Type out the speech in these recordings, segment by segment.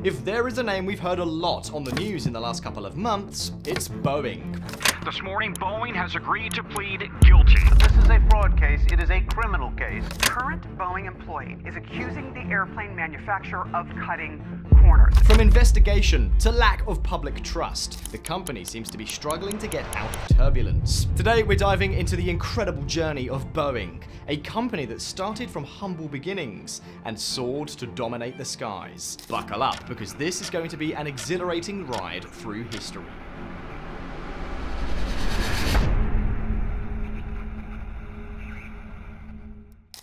If there is a name we've heard a lot on the news in the last couple of months, it's Boeing. This morning, Boeing has agreed to plead guilty. This is a fraud case. It is a criminal case. Current Boeing employee is accusing the airplane manufacturer of cutting corners. From investigation to lack of public trust, the company seems to be struggling to get out of turbulence. Today, we're diving into the incredible journey of Boeing, a company that started from humble beginnings and soared to dominate the skies. Buckle up, because this is going to be an exhilarating ride through history.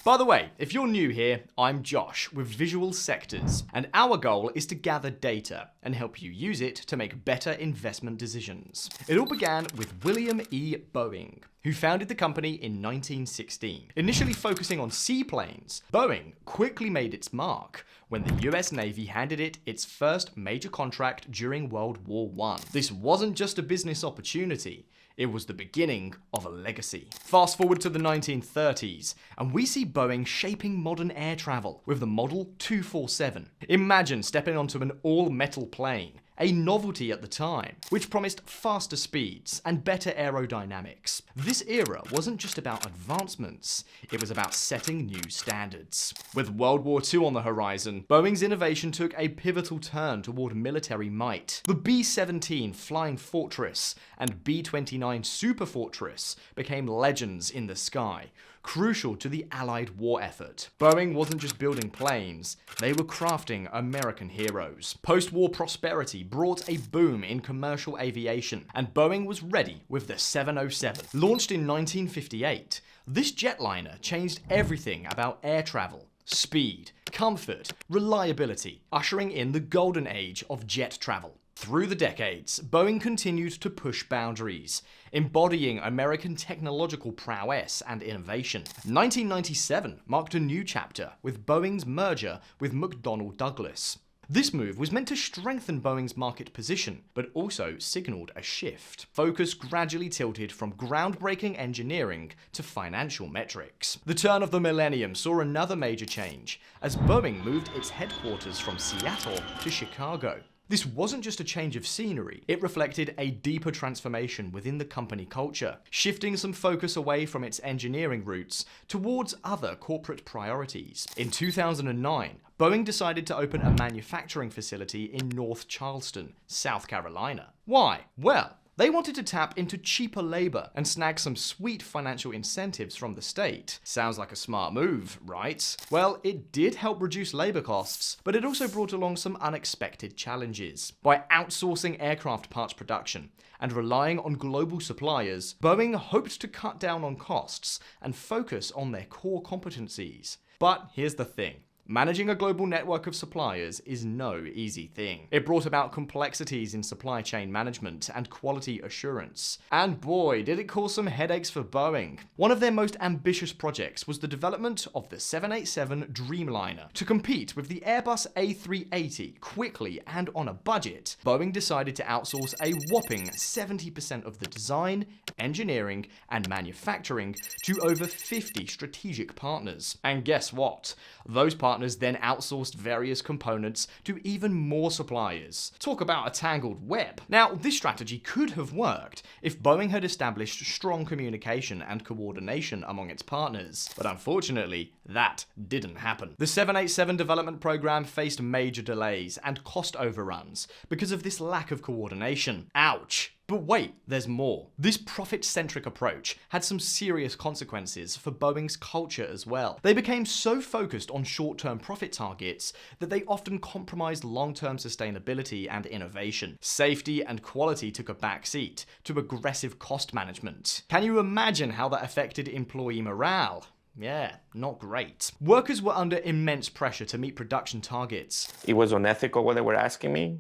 By the way, if you're new here, I'm Josh with Visual Sectors, and our goal is to gather data and help you use it to make better investment decisions. It all began with William E. Boeing, who founded the company in 1916. Initially focusing on seaplanes, Boeing quickly made its mark when the US Navy handed it its first major contract during World War I. This wasn't just a business opportunity. It was the beginning of a legacy. Fast forward to the 1930s, and we see Boeing shaping modern air travel with the Model 247. Imagine stepping onto an all-metal plane, a novelty at the time, which promised faster speeds and better aerodynamics. This era wasn't just about advancements, it was about setting new standards. With World War II on the horizon, Boeing's innovation took a pivotal turn toward military might. The B-17 Flying Fortress and B-29 Super Fortress became legends in the sky, crucial to the Allied war effort. Boeing wasn't just building planes, they were crafting American heroes. Post-war prosperity brought a boom in commercial aviation, and Boeing was ready with the 707. Launched in 1958, this jetliner changed everything about air travel. Speed, comfort, reliability, ushering in the golden age of jet travel. Through the decades, Boeing continued to push boundaries, embodying American technological prowess and innovation. 1997 marked a new chapter with Boeing's merger with McDonnell Douglas. This move was meant to strengthen Boeing's market position, but also signaled a shift. Focus gradually tilted from groundbreaking engineering to financial metrics. The turn of the millennium saw another major change, as Boeing moved its headquarters from Seattle to Chicago. This wasn't just a change of scenery, it reflected a deeper transformation within the company culture, shifting some focus away from its engineering roots towards other corporate priorities. In 2009, Boeing decided to open a manufacturing facility in North Charleston, South Carolina. Why? Well, they wanted to tap into cheaper labor and snag some sweet financial incentives from the state. Sounds like a smart move, right? Well, it did help reduce labor costs, but it also brought along some unexpected challenges. By outsourcing aircraft parts production and relying on global suppliers, Boeing hoped to cut down on costs and focus on their core competencies. But here's the thing. Managing a global network of suppliers is no easy thing. It brought about complexities in supply chain management and quality assurance. And boy, did it cause some headaches for Boeing. One of their most ambitious projects was the development of the 787 Dreamliner. To compete with the Airbus A380 quickly and on a budget, Boeing decided to outsource a whopping 70% of the design, engineering, and manufacturing to over 50 strategic partners. And guess what? Those partners then outsourced various components to even more suppliers. Talk about a tangled web. Now, this strategy could have worked if Boeing had established strong communication and coordination among its partners, but unfortunately, that didn't happen. The 787 development program faced major delays and cost overruns because of this lack of coordination. Ouch! But wait, there's more. This profit-centric approach had some serious consequences for Boeing's culture as well. They became so focused on short-term profit targets that they often compromised long-term sustainability and innovation. Safety and quality took a backseat to aggressive cost management. Can you imagine how that affected employee morale? Yeah, not great. Workers were under immense pressure to meet production targets. It was unethical what they were asking me.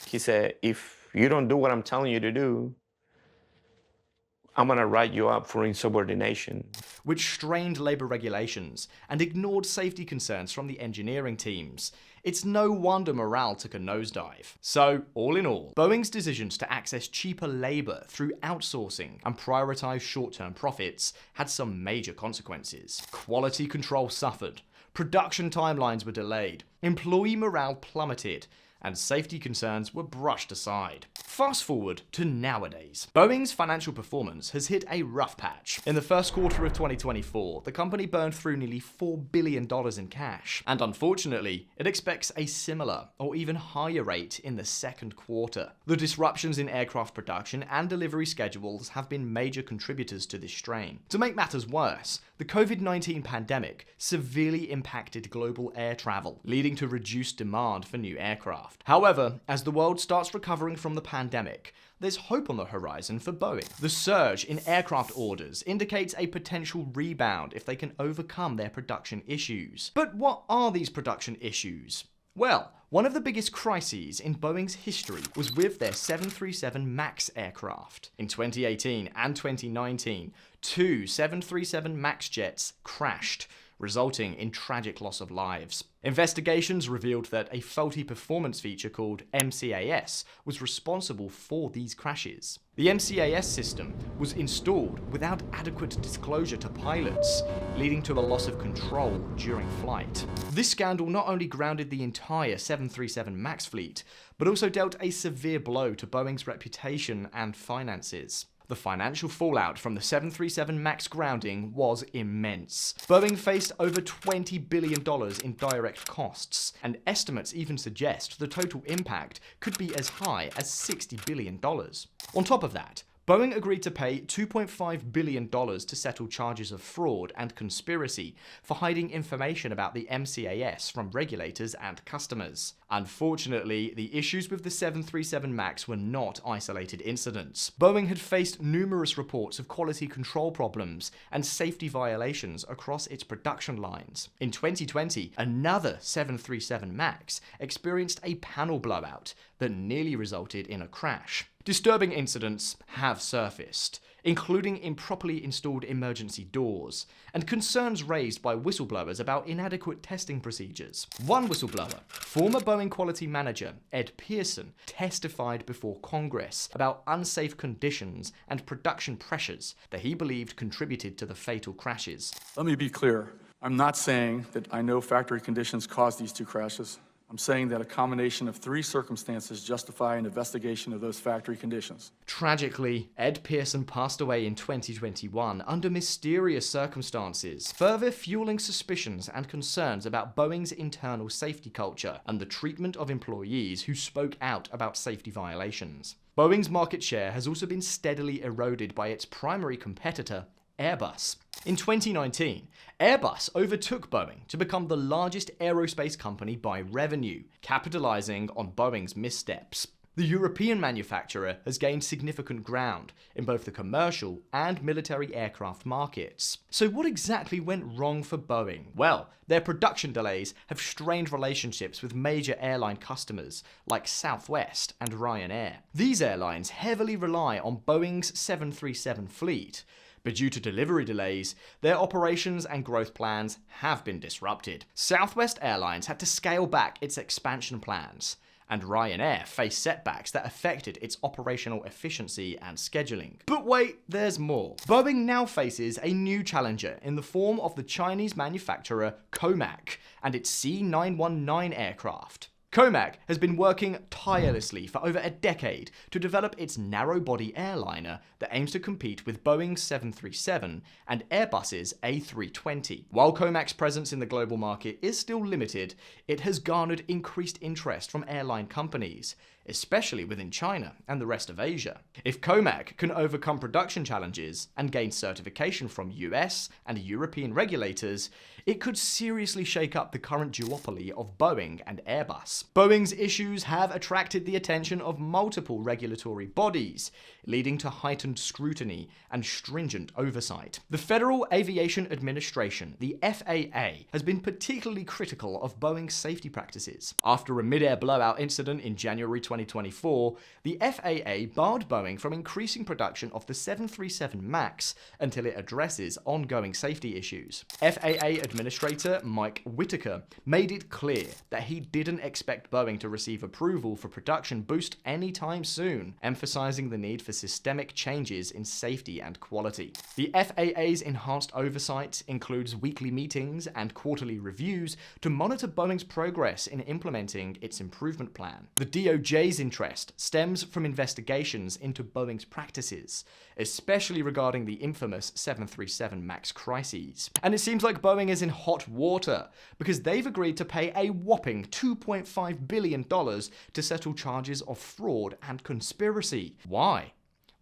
He said, if you don't do what I'm telling you to do, I'm gonna write you up for insubordination. Which strained labor regulations and ignored safety concerns from the engineering teams. It's no wonder morale took a nosedive. So, all in all, Boeing's decisions to access cheaper labor through outsourcing and prioritize short-term profits had some major consequences. Quality control suffered, production timelines were delayed, employee morale plummeted, and safety concerns were brushed aside. Fast forward to nowadays. Boeing's financial performance has hit a rough patch. In the first quarter of 2024, the company burned through nearly $4 billion in cash, and unfortunately, it expects a similar or even higher rate in the second quarter. The disruptions in aircraft production and delivery schedules have been major contributors to this strain. To make matters worse, the COVID-19 pandemic severely impacted global air travel, leading to reduced demand for new aircraft. However, as the world starts recovering from the pandemic, there's hope on the horizon for Boeing. The surge in aircraft orders indicates a potential rebound if they can overcome their production issues. But what are these production issues? Well, one of the biggest crises in Boeing's history was with their 737 MAX aircraft. In 2018 and 2019, two 737 MAX jets crashed, resulting in tragic loss of lives. Investigations revealed that a faulty performance feature called MCAS was responsible for these crashes. The MCAS system was installed without adequate disclosure to pilots, leading to a loss of control during flight. This scandal not only grounded the entire 737 MAX fleet, but also dealt a severe blow to Boeing's reputation and finances. The financial fallout from the 737 MAX grounding was immense. Boeing faced over $20 billion in direct costs, and estimates even suggest the total impact could be as high as $60 billion. On top of that, Boeing agreed to pay $2.5 billion to settle charges of fraud and conspiracy for hiding information about the MCAS from regulators and customers. Unfortunately, the issues with the 737 MAX were not isolated incidents. Boeing had faced numerous reports of quality control problems and safety violations across its production lines. In 2020, another 737 MAX experienced a panel blowout that nearly resulted in a crash. Disturbing incidents have surfaced, including improperly installed emergency doors, and concerns raised by whistleblowers about inadequate testing procedures. One whistleblower, former Boeing quality manager Ed Pearson, testified before Congress about unsafe conditions and production pressures that he believed contributed to the fatal crashes. Let me be clear. I'm not saying that I know factory conditions caused these two crashes. I'm saying that a combination of three circumstances justify an investigation of those factory conditions. Tragically, Ed Pearson passed away in 2021 under mysterious circumstances, further fueling suspicions and concerns about Boeing's internal safety culture and the treatment of employees who spoke out about safety violations. Boeing's market share has also been steadily eroded by its primary competitor, Airbus. In 2019, Airbus overtook Boeing to become the largest aerospace company by revenue, capitalizing on Boeing's missteps. The European manufacturer has gained significant ground in both the commercial and military aircraft markets. So what exactly went wrong for Boeing? Well, their production delays have strained relationships with major airline customers like Southwest and Ryanair. These airlines heavily rely on Boeing's 737 fleet, but due to delivery delays, their operations and growth plans have been disrupted. Southwest Airlines had to scale back its expansion plans, and Ryanair faced setbacks that affected its operational efficiency and scheduling. But wait, there's more. Boeing now faces a new challenger in the form of the Chinese manufacturer Comac and its C919 aircraft. Comac has been working tirelessly for over a decade to develop its narrow-body airliner that aims to compete with Boeing's 737 and Airbus's A320. While Comac's presence in the global market is still limited, it has garnered increased interest from airline companies, especially within China and the rest of Asia. If Comac can overcome production challenges and gain certification from US and European regulators, it could seriously shake up the current duopoly of Boeing and Airbus. Boeing's issues have attracted the attention of multiple regulatory bodies, leading to heightened scrutiny and stringent oversight. The Federal Aviation Administration, the FAA, has been particularly critical of Boeing's safety practices. After a mid-air blowout incident in January 2024, the FAA barred Boeing from increasing production of the 737 MAX until it addresses ongoing safety issues. FAA Administrator Mike Whitaker made it clear that he didn't expect expect Boeing to receive approval for production boost anytime soon, emphasizing the need for systemic changes in safety and quality. The FAA's enhanced oversight includes weekly meetings and quarterly reviews to monitor Boeing's progress in implementing its improvement plan. The DOJ's interest stems from investigations into Boeing's practices, especially regarding the infamous 737 MAX crises. And it seems like Boeing is in hot water because they've agreed to pay a whopping $2.5 billion to settle charges of fraud and conspiracy. Why?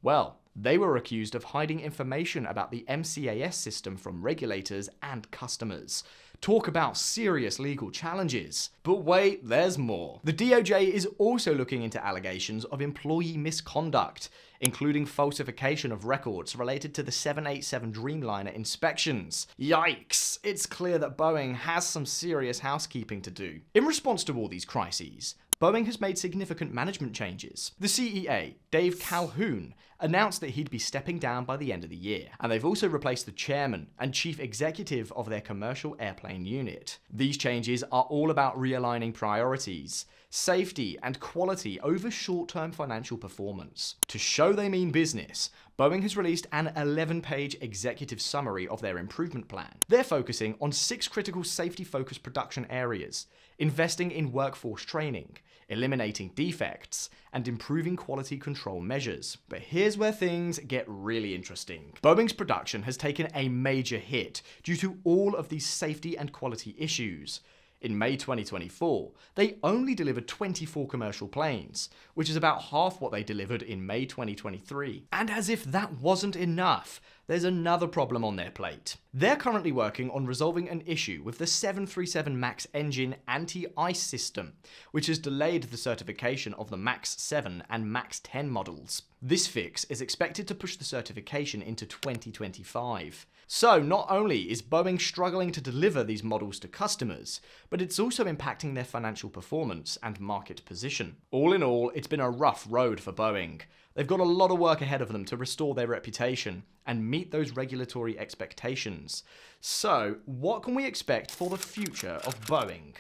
Well, they were accused of hiding information about the MCAS system from regulators and customers. Talk about serious legal challenges. But wait, there's more. The DOJ is also looking into allegations of employee misconduct, including falsification of records related to the 787 Dreamliner inspections. Yikes! It's clear that Boeing has some serious housekeeping to do. In response to all these crises, Boeing has made significant management changes. The CEA, Dave Calhoun, announced that he'd be stepping down by the end of the year, and they've also replaced the chairman and chief executive of their commercial airplane unit. These changes are all about realigning priorities, safety and quality over short-term financial performance. To show they mean business, Boeing has released an 11-page executive summary of their improvement plan. They're focusing on 6 critical safety-focused production areas, investing in workforce training, eliminating defects, and improving quality control measures. But here's where things get really interesting. Boeing's production has taken a major hit due to all of these safety and quality issues. In May 2024, they only delivered 24 commercial planes, which is about half what they delivered in May 2023. And as if that wasn't enough, there's another problem on their plate. They're currently working on resolving an issue with the 737 MAX engine anti-ice system, which has delayed the certification of the MAX 7 and MAX 10 models. This fix is expected to push the certification into 2025. So not only is Boeing struggling to deliver these models to customers, but it's also impacting their financial performance and market position. All in all, it's been a rough road for Boeing. They've got a lot of work ahead of them to restore their reputation and meet those regulatory expectations. So, what can we expect for the future of Boeing?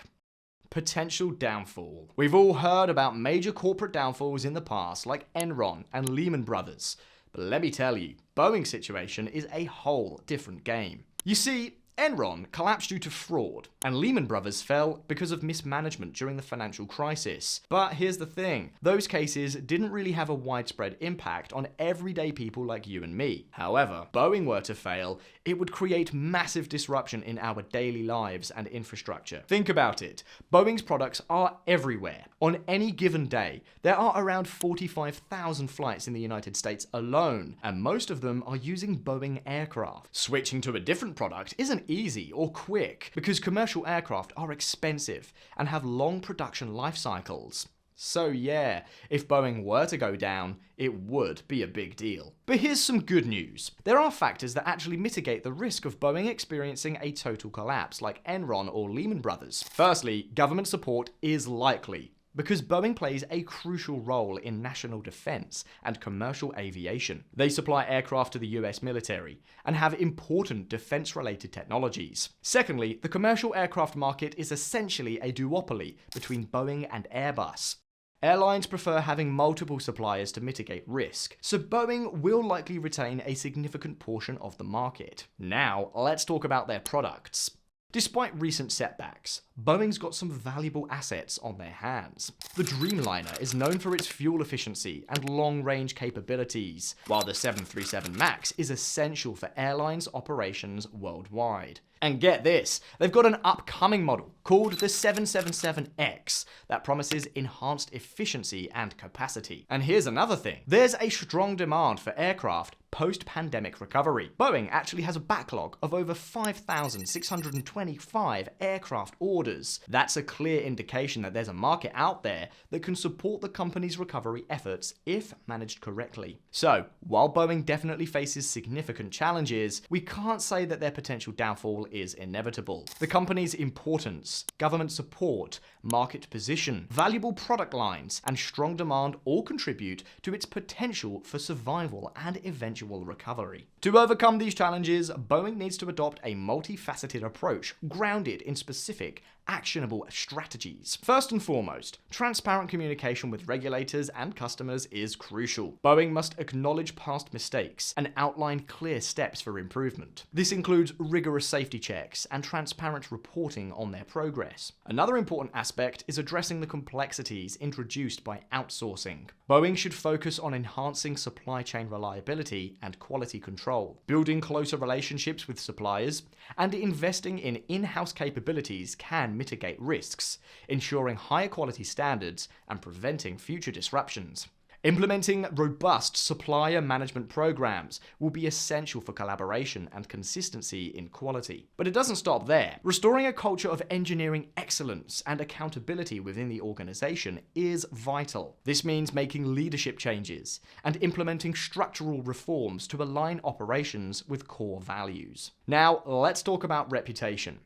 Potential downfall. We've all heard about major corporate downfalls in the past, like Enron and Lehman Brothers. But let me tell you, Boeing's situation is a whole different game. You see, Enron collapsed due to fraud, and Lehman Brothers fell because of mismanagement during the financial crisis. But here's the thing, those cases didn't really have a widespread impact on everyday people like you and me. However, Boeing were to fail, it would create massive disruption in our daily lives and infrastructure. Think about it. Boeing's products are everywhere. On any given day, there are around 45,000 flights in the United States alone, and most of them are using Boeing aircraft. Switching to a different product isn't easy or quick because commercial aircraft are expensive and have long production life cycles. So yeah, if Boeing were to go down, it would be a big deal. But here's some good news. There are factors that actually mitigate the risk of Boeing experiencing a total collapse like Enron or Lehman Brothers. Firstly, government support is likely, because Boeing plays a crucial role in national defense and commercial aviation. They supply aircraft to the US military and have important defense-related technologies. Secondly, the commercial aircraft market is essentially a duopoly between Boeing and Airbus. Airlines prefer having multiple suppliers to mitigate risk, so Boeing will likely retain a significant portion of the market. Now, let's talk about their products. Despite recent setbacks, Boeing's got some valuable assets on their hands. The Dreamliner is known for its fuel efficiency and long-range capabilities, while the 737 MAX is essential for airlines' operations worldwide. And get this, they've got an upcoming model called the 777X that promises enhanced efficiency and capacity. And here's another thing, there's a strong demand for aircraft post-pandemic recovery. Boeing actually has a backlog of over 5,625 aircraft orders. That's a clear indication that there's a market out there that can support the company's recovery efforts if managed correctly. So, while Boeing definitely faces significant challenges, we can't say that their potential downfall is inevitable. The company's importance, government support, market position, valuable product lines, and strong demand all contribute to its potential for survival and eventual recovery. To overcome these challenges, Boeing needs to adopt a multifaceted approach grounded in specific actionable strategies. First and foremost, transparent communication with regulators and customers is crucial. Boeing must acknowledge past mistakes and outline clear steps for improvement. This includes rigorous safety checks and transparent reporting on their progress. Another important aspect is addressing the complexities introduced by outsourcing. Boeing should focus on enhancing supply chain reliability and quality control, building closer relationships with suppliers, and investing in in-house capabilities can mitigate risks, ensuring higher quality standards and preventing future disruptions. Implementing robust supplier management programs will be essential for collaboration and consistency in quality. But it doesn't stop there. Restoring a culture of engineering excellence and accountability within the organization is vital. This means making leadership changes and implementing structural reforms to align operations with core values. Now, let's talk about reputation.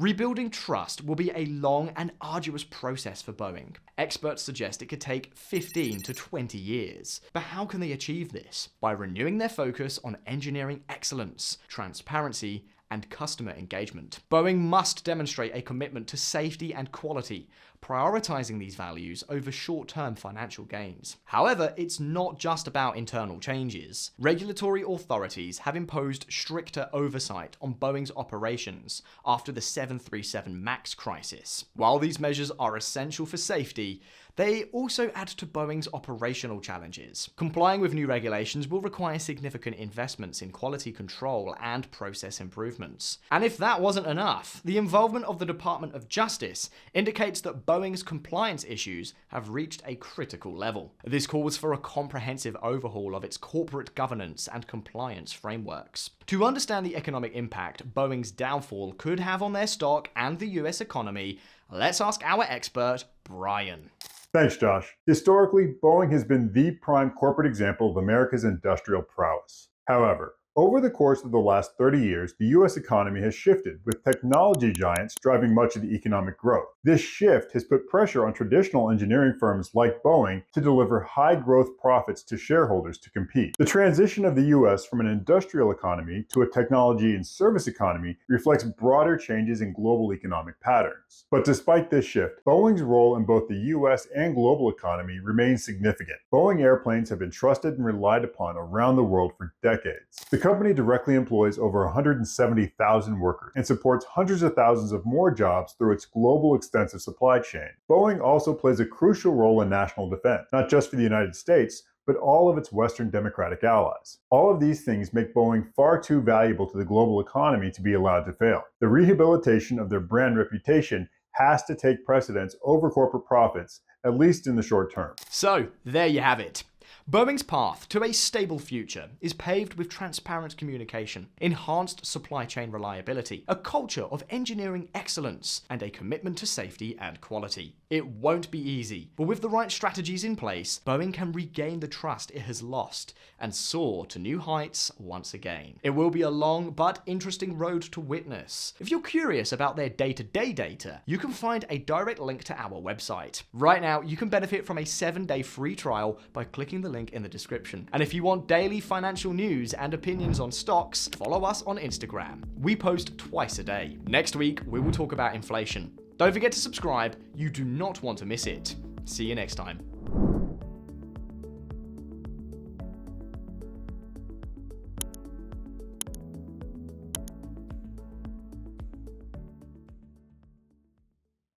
Rebuilding trust will be a long and arduous process for Boeing. Experts suggest it could take 15 to 20 years. But how can they achieve this? By renewing their focus on engineering excellence, transparency, and customer engagement. Boeing must demonstrate a commitment to safety and quality, prioritizing these values over short-term financial gains. However, it's not just about internal changes. Regulatory authorities have imposed stricter oversight on Boeing's operations after the 737 MAX crisis. While these measures are essential for safety, they also add to Boeing's operational challenges. Complying with new regulations will require significant investments in quality control and process improvements. And if that wasn't enough, the involvement of the Department of Justice indicates that Boeing's compliance issues have reached a critical level. This calls for a comprehensive overhaul of its corporate governance and compliance frameworks. To understand the economic impact Boeing's downfall could have on their stock and the US economy, let's ask our expert, Brian. Thanks, Josh. Historically, Boeing has been the prime corporate example of America's industrial prowess. However, over the course of the last 30 years, the US economy has shifted, with technology giants driving much of the economic growth. This shift has put pressure on traditional engineering firms like Boeing to deliver high growth profits to shareholders to compete. The transition of the US from an industrial economy to a technology and service economy reflects broader changes in global economic patterns. But despite this shift, Boeing's role in both the US and global economy remains significant. Boeing airplanes have been trusted and relied upon around the world for decades. The company directly employs over 170,000 workers and supports hundreds of thousands of more jobs through its global extensive supply chain. Boeing also plays a crucial role in national defense, not just for the United States, but all of its Western democratic allies. All of these things make Boeing far too valuable to the global economy to be allowed to fail. The rehabilitation of their brand reputation has to take precedence over corporate profits, at least in the short term. So, there you have it. Boeing's path to a stable future is paved with transparent communication, enhanced supply chain reliability, a culture of engineering excellence, and a commitment to safety and quality. It won't be easy, but with the right strategies in place, Boeing can regain the trust it has lost and soar to new heights once again. It will be a long but interesting road to witness. If you're curious about their day-to-day data, you can find a direct link to our website. Right now, you can benefit from a 7-day free trial by clicking the link in the description. And if you want daily financial news and opinions on stocks, follow us on Instagram. We post twice a day. Next week, we will talk about inflation. Don't forget to subscribe. You do not want to miss it. See you next time.